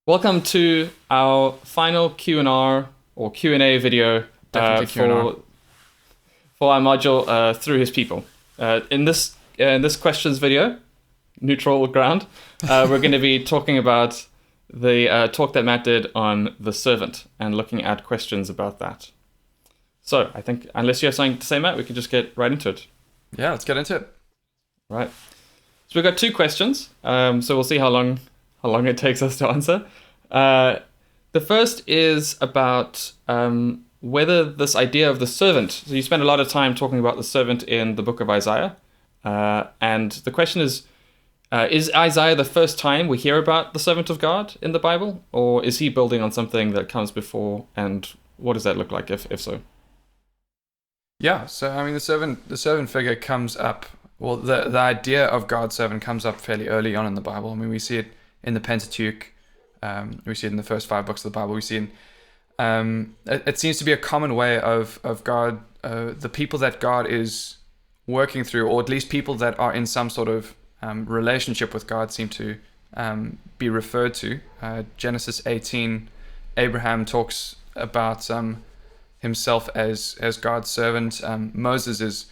Welcome to our final Q&R or Q&A video Definitely Q&R. for our module through his people. In this questions video, neutral ground, we're going to be talking about the talk that Matt did on the servant and looking at questions about that. So I think unless you have something to say, Matt, we can just get right into it. Yeah, let's get into it. Right. So we've got two questions. So we'll see how long it takes us to answer. The first is about whether this idea of the servant. So you spend a lot of time talking about the servant in the book of Isaiah. And the question is Isaiah the first time we hear about the servant of God in the Bible? Or is he building on something that comes before? And what does that look like, if so? Yeah, so I mean the servant figure comes up, well, the idea of God's servant comes up fairly early on in the Bible. I mean, we see it in the Pentateuch. We see it in the first 5 books of the Bible. We see it seems to be a common way of God, the people that God is working through, or at least people that are in some sort of relationship with God, seem to be referred to. Genesis 18, Abraham talks about himself as God's servant. Moses is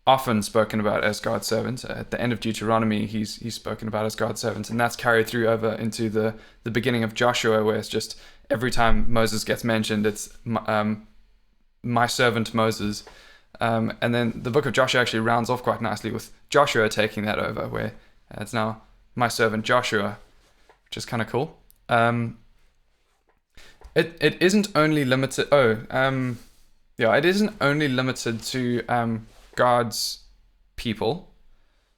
often spoken about as God's servant. At the end of Deuteronomy, he's spoken about as God's servant, and that's carried through over into the beginning of Joshua, where it's just every time Moses gets mentioned, it's my servant Moses. And then the book of Joshua actually rounds off quite nicely with Joshua taking that over, where it's now my servant Joshua, which is kind of cool. It isn't only limited. It isn't only limited to God's people.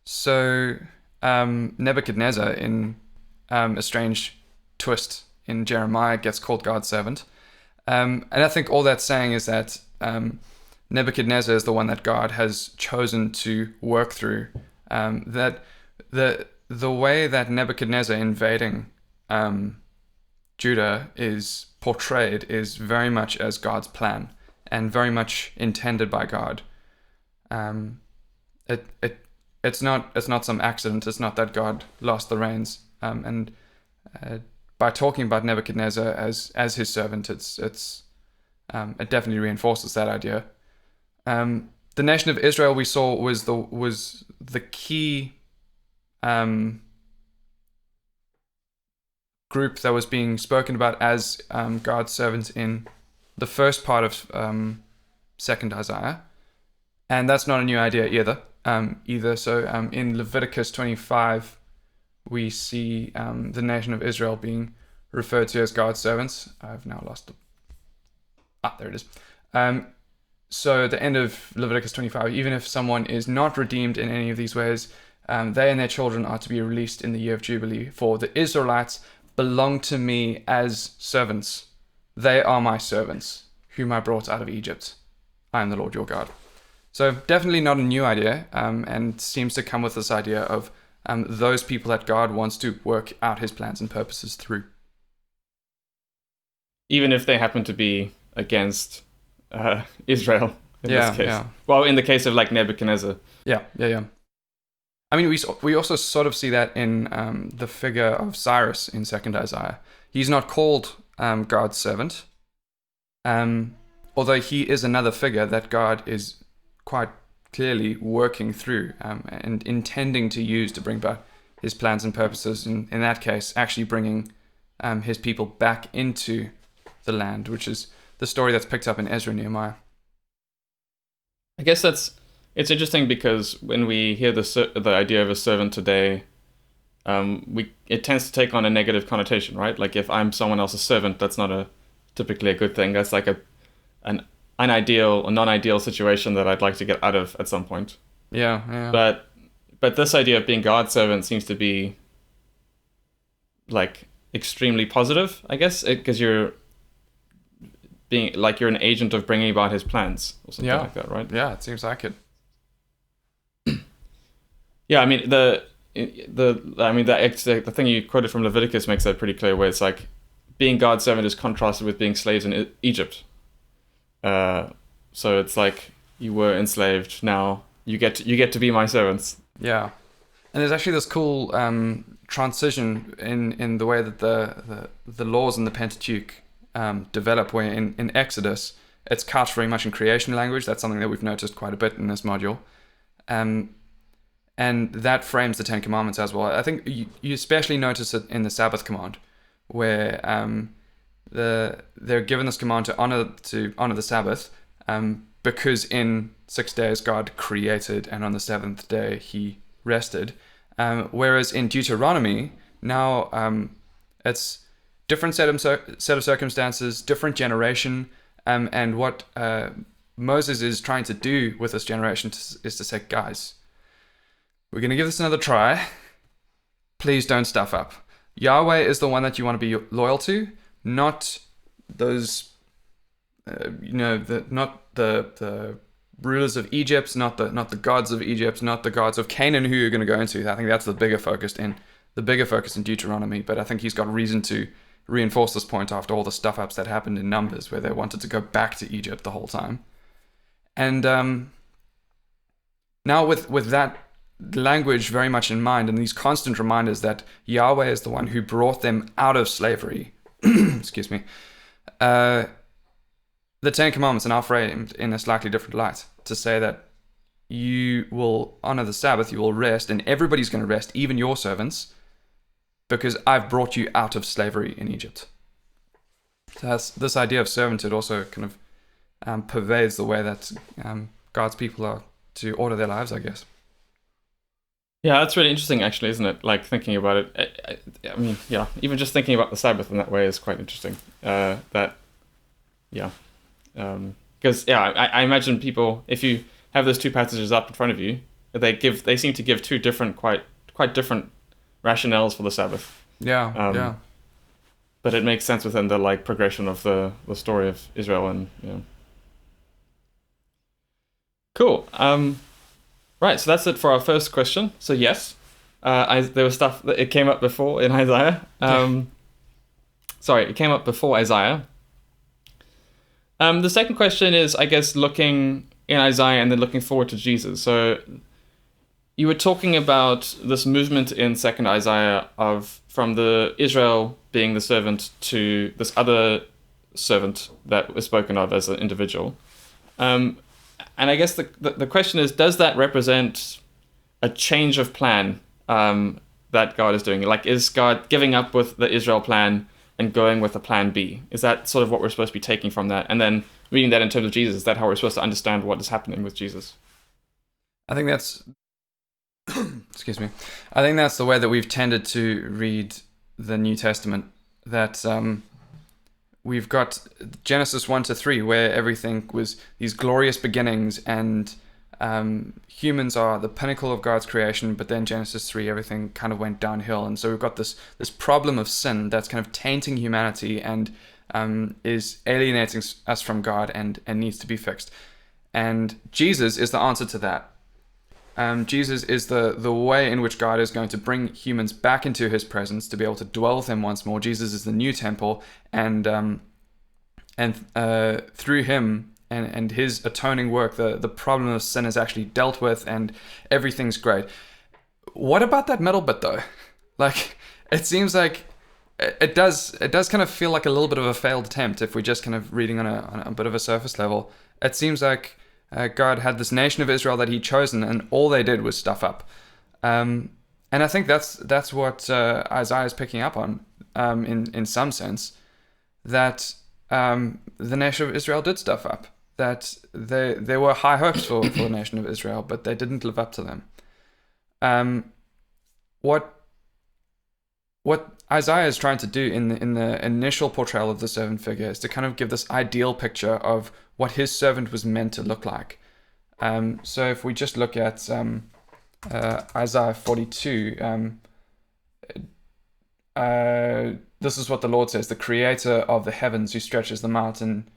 So Nebuchadnezzar, in a strange twist in Jeremiah, gets called God's servant. And I think all that's saying is that Nebuchadnezzar is the one that God has chosen to work through. That the way that Nebuchadnezzar invading Judah is portrayed is very much as God's plan and very much intended by God. It's not some accident. It's not that God lost the reins. And by talking about Nebuchadnezzar as his servant, it definitely reinforces that idea. The nation of Israel, we saw, was the key group that was being spoken about as God's servants in the first part of second Isaiah. And that's not a new idea either. So in Leviticus 25, we see the nation of Israel being referred to as God's servants. I've now lost it. There it is. So at the end of Leviticus 25, even if someone is not redeemed in any of these ways, they and their children are to be released in the year of Jubilee. For the Israelites belong to me as servants. They are my servants, whom I brought out of Egypt. I am the Lord your God. So definitely not a new idea, and seems to come with this idea of those people that God wants to work out his plans and purposes through. Even if they happen to be against Israel in this case. Yeah. Well, in the case of like Nebuchadnezzar. Yeah. I mean, we also sort of see that in the figure of Cyrus in second Isaiah. He's not called God's servant, although he is another figure that God is quite clearly working through and intending to use to bring about his plans and purposes. In that case, actually bringing his people back into the land, which is the story that's picked up in Ezra and Nehemiah. I guess it's interesting because when we hear the idea of a servant today, it tends to take on a negative connotation, right? Like if I'm someone else's servant, that's not typically a good thing. That's like an unideal or non-ideal situation that I'd like to get out of at some point. Yeah. But this idea of being God's servant seems to be like extremely positive, I guess, because you're an agent of bringing about his plans or something like that, right? Yeah, it seems like it. Yeah, I mean the thing you quoted from Leviticus makes that pretty clear, where it's like being God's servant is contrasted with being slaves in Egypt. So it's like you were enslaved, now you get to be my servants. Yeah, and there's actually this cool transition in the way that the laws in the Pentateuch develop, where in Exodus it's couched very much in creation language. That's something that we've noticed quite a bit in this module. And that frames the Ten Commandments as well. I think you especially notice it in the Sabbath command, where they're given this command to honor the Sabbath, because in 6 days God created, and on the seventh day He rested. Whereas in Deuteronomy now it's different set of circumstances, different generation, and what Moses is trying to do with this generation is to say, guys, we're going to give this another try. Please don't stuff up. Yahweh is the one that you want to be loyal to, not those, not the rulers of Egypt, not the gods of Egypt, not the gods of Canaan who you're going to go into. I think that's the bigger focus in Deuteronomy. But I think he's got reason to reinforce this point after all the stuff ups that happened in Numbers, where they wanted to go back to Egypt the whole time. And now with that language very much in mind, and these constant reminders that Yahweh is the one who brought them out of slavery, excuse me, the Ten Commandments are now framed in a slightly different light, to say that you will honor the Sabbath, you will rest, and everybody's going to rest, even your servants, because I've brought you out of slavery in Egypt. So this idea of servanthood also kind of pervades the way that God's people are to order their lives, I guess. Yeah, that's really interesting, actually, isn't it? Like, thinking about it. I mean, yeah, even just thinking about the Sabbath in that way is quite interesting. Because, I imagine people, if you have those two passages up in front of you, they seem to give two different, quite different rationales for the Sabbath. Yeah. But it makes sense within the progression of the story of Israel, and cool. Right, so that's it for our first question. So yes, there was stuff that it came up before in Isaiah. It came up before Isaiah. The second question is, I guess, looking in Isaiah and then looking forward to Jesus. So you were talking about this movement in second Isaiah from the Israel being the servant to this other servant that was spoken of as an individual. And I guess the question is, does that represent a change of plan that God is doing? Like, is God giving up with the Israel plan and going with a plan B? Is that sort of what we're supposed to be taking from that? And then reading that in terms of Jesus, is that how we're supposed to understand what is happening with Jesus? I think that's excuse me. I think that's the way that we've tended to read the New Testament, that we've got Genesis 1-3, where everything was these glorious beginnings, and humans are the pinnacle of God's creation, but then Genesis 3, everything kind of went downhill. And so we've got this problem of sin that's kind of tainting humanity and is alienating us from God and needs to be fixed. And Jesus is the answer to that. Jesus is the way in which God is going to bring humans back into his presence to be able to dwell with him once more. Jesus is the new temple, and through him and his atoning work, the problem of sin is actually dealt with, and everything's great. What about that middle bit, though? Like, it seems like it does kind of feel like a little bit of a failed attempt if we're just kind of reading on a bit of a surface level. It seems like God had this nation of Israel that he'd chosen, and all they did was stuff up. And I think that's what Isaiah is picking up on, in some sense, that the nation of Israel did stuff up, that there were high hopes for the nation of Israel, but they didn't live up to them. What Isaiah is trying to do in the initial portrayal of the servant figure is to kind of give this ideal picture of what his servant was meant to look like. So if we just look at Isaiah 42, this is what the Lord says: the creator of the heavens, who stretches them out, and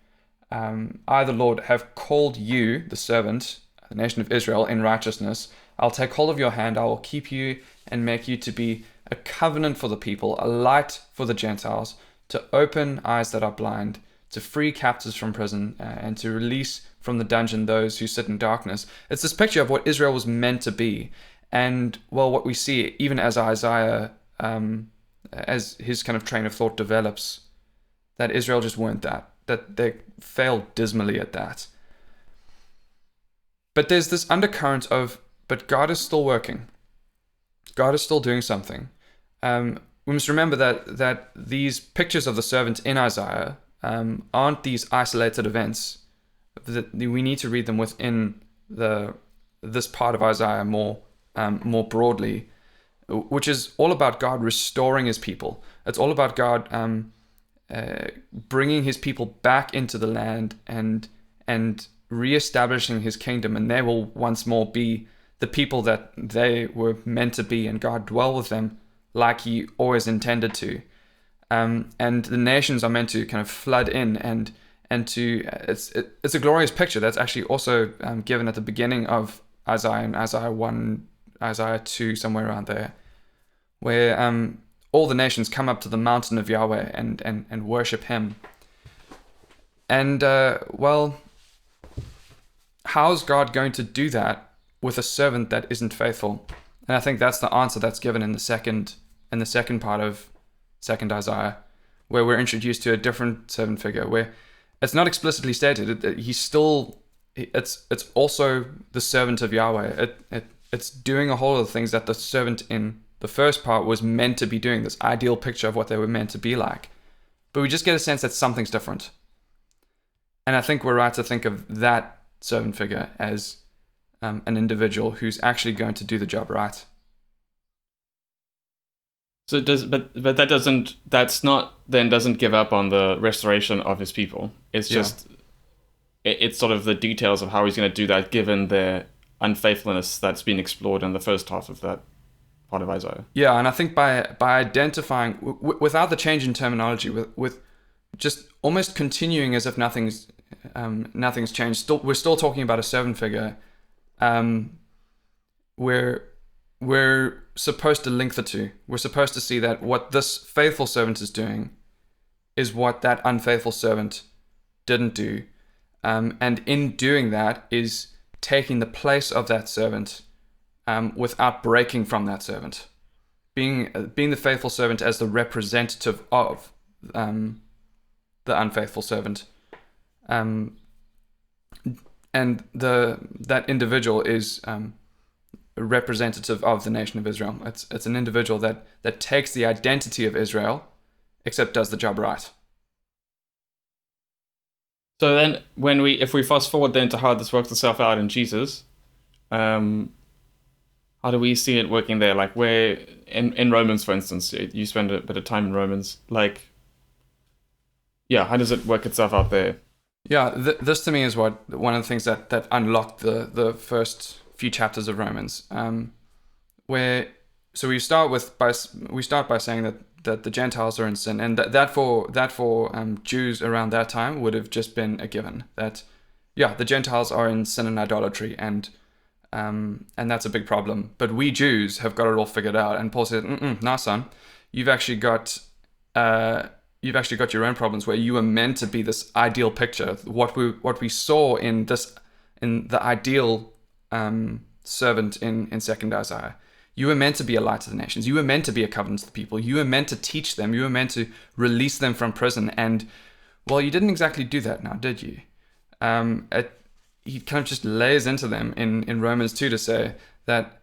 I, the Lord, have called you, the servant, the nation of Israel, in righteousness. I'll take hold of your hand, I will keep you and make you to be a covenant for the people, a light for the Gentiles, to open eyes that are blind, to free captives from prison, and to release from the dungeon those who sit in darkness. It's this picture of what Israel was meant to be. And, well, what we see, even as Isaiah as his kind of train of thought develops, that Israel just weren't that they failed dismally at that. But there's this undercurrent of, but God is still working. God is still doing something. We must remember that these pictures of the servant in Isaiah aren't these isolated events. That we need to read them within this part of Isaiah more broadly, which is all about God restoring his people. It's all about God bringing his people back into the land and reestablishing his kingdom, and they will once more be the people that they were meant to be, and God dwell with them like he always intended to. And the nations are meant to kind of flood in and to it's a glorious picture that's actually also given at the beginning of Isaiah, in Isaiah 1, Isaiah 2, somewhere around there, where all the nations come up to the mountain of Yahweh and worship him. And well, how's God going to do that with a servant that isn't faithful? And I think that's the answer that's given in the second part of second Isaiah, where we're introduced to a different servant figure, where it's not explicitly stated. It's also the servant of Yahweh. It's doing a whole of the things that the servant in the first part was meant to be doing, this ideal picture of what they were meant to be like. But we just get a sense that something's different. And I think we're right to think of that servant figure as an individual who's actually going to do the job right. So it does, but that doesn't give up on the restoration of his people. It's just it's sort of the details of how he's going to do that, given their unfaithfulness that's been explored in the first half of that part of Isaiah. Yeah, and I think by identifying without the change in terminology, with just almost continuing as if nothing's changed. We're still talking about a servant figure. We're supposed to link the two. We're supposed to see that what this faithful servant is doing is what that unfaithful servant didn't do. And in doing that is taking the place of that servant without breaking from that servant. Being the faithful servant as the representative of the unfaithful servant. And that individual is a representative of the nation of Israel. It's an individual that takes the identity of Israel, except does the job right. So then, if we fast forward then to how this works itself out in Jesus, how do we see it working there? Like where in Romans, for instance, you spend a bit of time in Romans. Like, yeah, how does it work itself out there? Yeah, this to me is one of the things that unlocked the first few chapters of Romans, where so we start by saying that the Gentiles are in sin, and that for Jews around that time would have just been a given, that the Gentiles are in sin and idolatry, and that's a big problem. But we Jews have got it all figured out. And Paul said, "Nah, son, you've actually got your own problems, where you were meant to be this ideal picture. What we saw in the ideal servant in second Isaiah. You were meant to be a light to the nations. You were meant to be a covenant to the people. You were meant to teach them. You were meant to release them from prison. And well, you didn't exactly do that now, did you?" He kind of just lays into them in Romans 2 to say that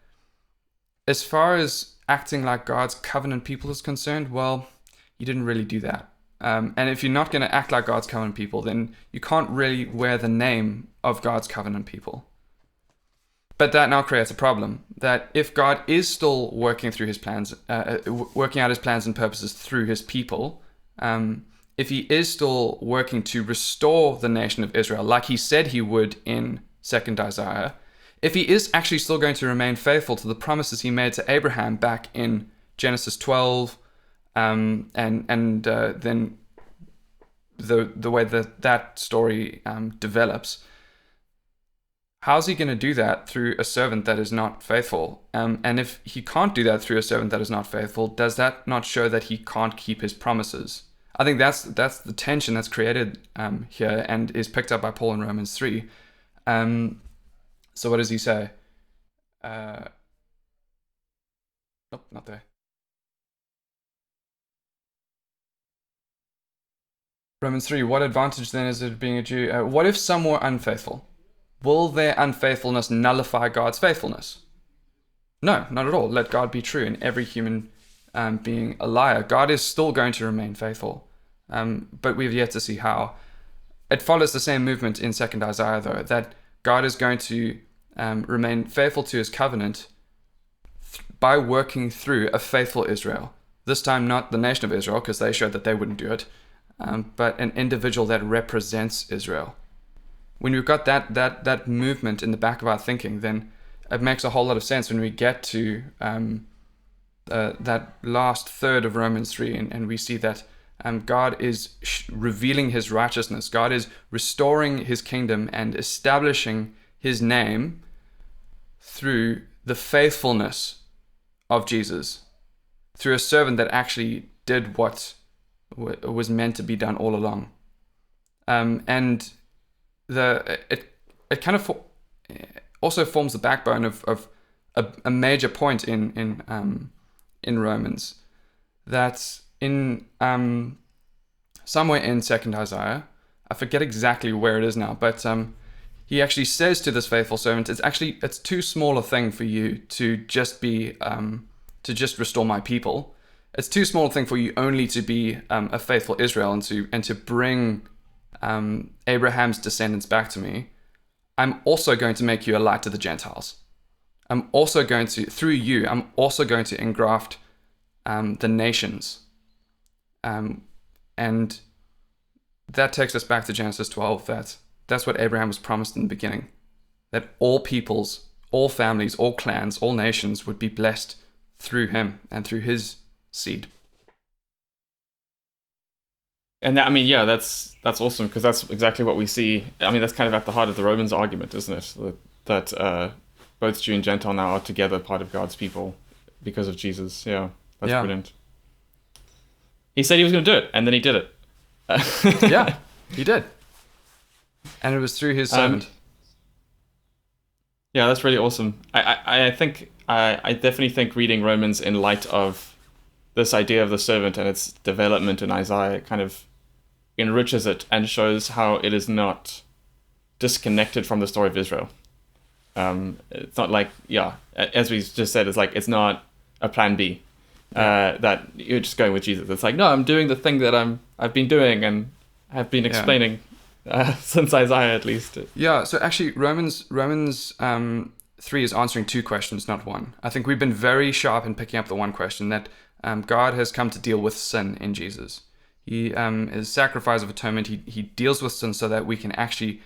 as far as acting like God's covenant people is concerned, well, you didn't really do that. And if you're not going to act like God's covenant people, then you can't really wear the name of God's covenant people. But that now creates a problem, that if God is still working through his plans, working out his plans and purposes through his people, if he is still working to restore the nation of Israel, like he said he would in 2nd Isaiah, if he is actually still going to remain faithful to the promises he made to Abraham back in Genesis 12, and then the way that story develops, how's he going to do that through a servant that is not faithful? And if he can't do that through a servant that is not faithful, does that not show that he can't keep his promises? I think that's the tension that's created here and is picked up by Paul in Romans 3. So what does he say? Nope, not there. Romans 3, what advantage then is it being a Jew? What if some were unfaithful? Will their unfaithfulness nullify God's faithfulness? No, not at all. Let God be true and every human being a liar. God is still going to remain faithful. But we've yet to see how. It follows the same movement in 2nd Isaiah, though, that God is going to remain faithful to his covenant by working through a faithful Israel. This time not the nation of Israel, because they showed that they wouldn't do it, but an individual that represents Israel. When we've got that movement in the back of our thinking, then it makes a whole lot of sense when we get to that last third of Romans 3, and we see that God is revealing his righteousness. God is restoring his kingdom and establishing his name through the faithfulness of Jesus, through a servant that actually did what was meant to be done all along. And it kind of also forms the backbone of a major point in Romans, that in somewhere in 2nd Isaiah, I forget exactly where it is now, but he actually says to this faithful servant, it's too small a thing for you to just be to just restore my people. It's too small a thing for you only to be a faithful Israel and to bring Abraham's descendants back to me. I'm also going to make you a light to the Gentiles. I'm also going to engraft the nations. And that takes us back to Genesis 12. That's what Abraham was promised in the beginning. That all peoples, all families, all clans, all nations would be blessed through him and through his seed. And that's awesome, because that's exactly what we see. I mean, that's kind of at the heart of the Romans argument, isn't it? That both Jew and Gentile now are together part of God's people because of Jesus. Yeah, that's brilliant. He said he was going to do it, and then he did it. Yeah, he did. And it was through his servant. Yeah, that's really awesome. I think I definitely think reading Romans in light of this idea of the servant and its development in Isaiah kind of enriches it and shows how it is not disconnected from the story of Israel. It's not like, as we just said, it's like it's not a plan B. That you're just going with Jesus. It's like, no, I'm doing the thing that I've been doing and have been explaining since Isaiah, at least. Yeah. So actually, Romans 3 is answering two questions, not one. I think we've been very sharp in picking up the one question, that God has come to deal with sin in Jesus. He is sacrifice of atonement. He deals with sin so that we can actually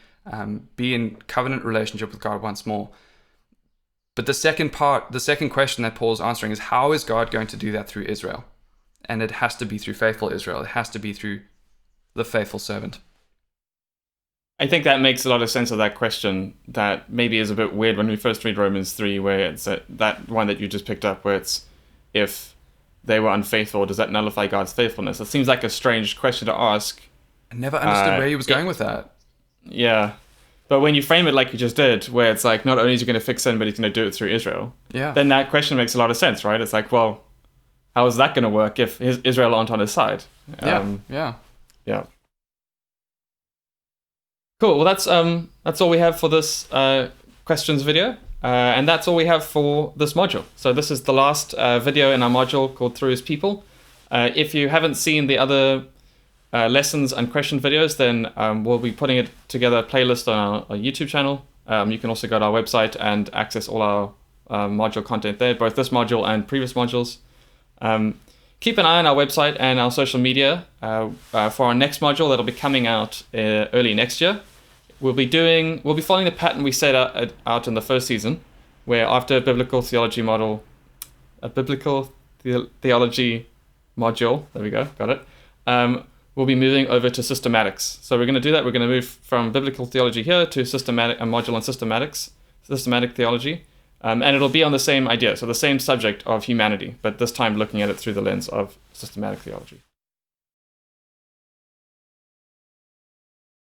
be in covenant relationship with God once more. But the second question that Paul's answering is, how is God going to do that through Israel? And it has to be through faithful Israel. It has to be through the faithful servant. I think that makes a lot of sense of that question, that maybe is a bit weird when we first read Romans 3, where it's that one that you just picked up, where it's, if they were unfaithful, does that nullify God's faithfulness? It seems like a strange question to ask. I never understood where he was going with that. Yeah. But when you frame it like you just did, where it's like, not only is he going to fix sin, but he's going to do it through Israel, then that question makes a lot of sense, right? It's like, well, how is that going to work if Israel aren't on his side? Yeah. Cool. Well, that's all we have for this questions video. And that's all we have for this module. So this is the last video in our module called Through His People. If you haven't seen the other lessons and question videos, then we'll be putting it together a playlist on our YouTube channel. You can also go to our website and access all our module content there, both this module and previous modules. Keep an eye on our website and our social media for our next module that'll be coming out early next year. We'll be following the pattern we set out in the first season, where after a biblical theology module, there we go, got it. We'll be moving over to systematics. So we're going to do that. We're going to move from biblical theology here to a module on systematic theology. And it'll be on the same idea, so the same subject of humanity, but this time looking at it through the lens of systematic theology.